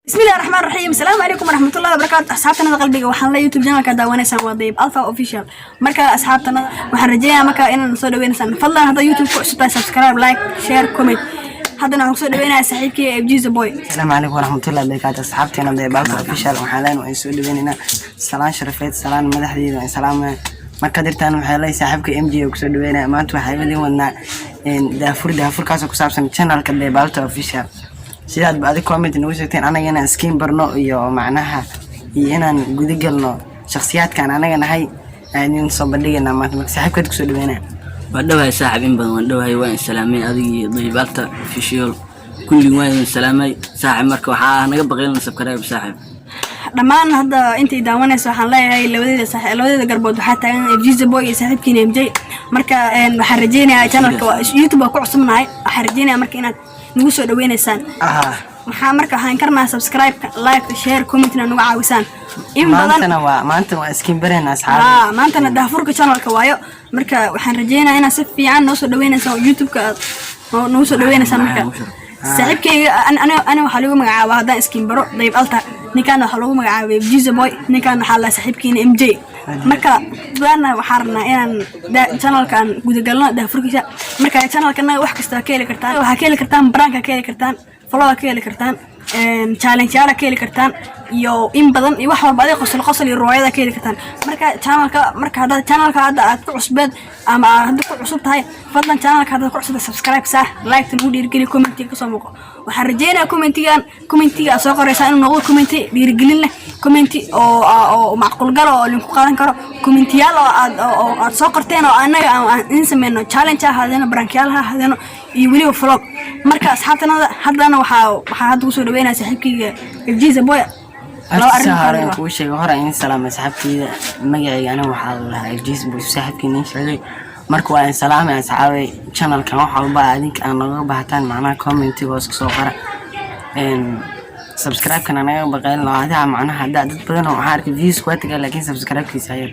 بسم الله الرحمن الرحيم. السلام عليكم ورحمة الله وبركاته. أصحابنا قلبي وحنا لا يوتيوب channel كذا وانا سام وضيب ألفا أوفيشال. مركا أصحابنا وحنرجع مركا إن نصور وين سام. فضلا هذا يوتيوب سبسكرايب لايك شير كومنت. هذا نصور وين صاحبك بجيز بوي. السلام عليكم ورحمة الله وبركاته. أصحابنا ضيب ألفا أوفيشال وحالين ويسود ويننا سلام شرفت سلام مدحدي وسلام marka dirtaan waxa la saaxiibka MJ oo kusoo dhaweynaa maanta waxa ay wadnaa daafur kaas oo ku saabsan channelka Debalta Official sidaad baad comment inoo sheegteen anagana skin barno iyo macnaha iyo inaan guda galno shakhsiyaadkan anaga nahay aan soo bandhigana maanta saaxiibka kusoo dhaweynaa wadhawahay saaxiib in badan wadhawahay waan salaamay adiga Debalta Official kulli waan salaamay saaxiib marka waxa naga baqayn subscribe saaxiib dhammaan hadda intii daawanayso waxaan leeyahay labadii garbood waxa taagan FGZ Boy iyo saaxiibkiina MJ marka waxaan rajeynayaa channelka YouTube ku cusubnahay waxaan rajeynayaa marka inaad nagu soo dhaweynaysaan waxaan karnaa subscribe like share comment na nagu caawisaan in badan maanta waa skin barena asxaab maantana daafurka channelka waayo marka waxaan rajeynayaa inaad si fiican noo soo dhaweynaysaan YouTube-ka noo soo dhaweynaysaan marka saaxiibkayga ana waxa lagu magacaabaa hadaan skin baro dayb alta ninkaan waxa lagu magacaabay FGZ Boy ninkaan waxa la saaxiibkiina MJ marka dadana waxaan rabnaa inaan channelkan guda galno daafurkiisa marka channelkan wax kasta ka heli kartaan waxa ka heli kartaan branka ka heli kartaan follow ka heli kartaan challenge ka heli kartaan iyo in badan iyo wax walba ay qosol iyo ruwaayada ka heli kartaan marka hada channelka hada aad ku cusbad ama hada ku cusub tahay fadlan channelka hada ku cusub subscribe saar like tan u dhiirigeli comment ka soo muuqo waxaan rajeynayaa commentiga soo qoraysa inuu noqdo comment dhiirigelin leh comment oo macquul gal oo linku qaadan karo commentiyal oo aad soo qorteen oo anaga aan in sameeyno challenge hadana brankiyaal hadana iyo waliba vlog marka asxaabtana hadana waxa hadda ku soo dhaweynaa saaxiibkayga FGZ Boy loo arrin ku sheego hore in salaam saaxiibkayga magacayga ana waxa la FGZ Boy saaxiibkayga sheegay marka waan salaamay asxaabay channelkan waxa walba adinka aan naga baahataan macnaha comment hoos soo qora subscribe kana naga baqayn lahaada macnaha dad badan oo arkay views ku taga laakiin subscribe kiisa ayay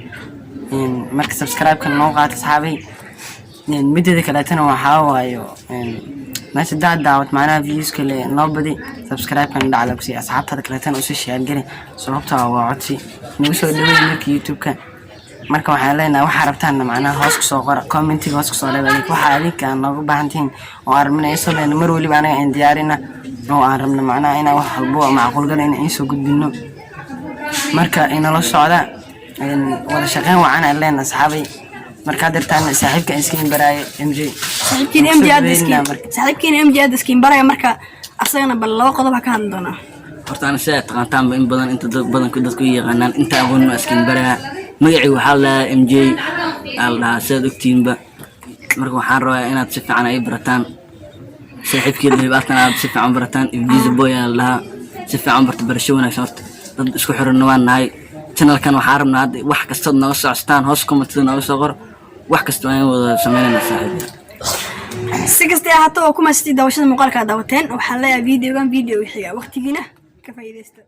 marka subscribe kana noo qaata asxaabay midda kale tan waxa waayo meesha daawad macnaha views kale noo badi subscribe kana dhacdo si asxaabtada kale tan oo share galay sababta waa codsi nagu soo dhaweeyay marka YouTube-ka marka waxaan leenahay waxa rabtaan macnaha hoos soo qora comment-iga hoos soo leeyahay waxa adinka nooga baahantiin oo arminayso leen mar waliba anaga in diyaarina oo aan rabno macnaha inaan wax walba macquul gal in soo gudbino marka in la socda wada shaqeyn wacan aan leenahay asxaabay marka dirtaan saaxiibka skin baraay MJ saaxiibkiina MJ skin baraay marka asagana bal laba qodob ka hadli doona horta ana sida taqaantaan in badan inta dad badan ku dadku yaqaanaan inta aqoon skin baraa magacii waxa la MJ alda sida ogtiinba marka waxaan rabaa inaad si fiican ay barataan saaxiibkii Debalta aad si fiican barataan FGZ Boy alda si fiican barta barasho wanaagsan horta dad isku xiran waan nahay channelkan waxaan rabnaa wax kasta oo naga socostaan hoos comment naga soo qor wax kasta aan wada sameeynaa saaxiib si kasta ahaato kuma sii daawashada muuqaalka daawateen waxaan leeyahay video wixii waqtigiina ka faa'iideysta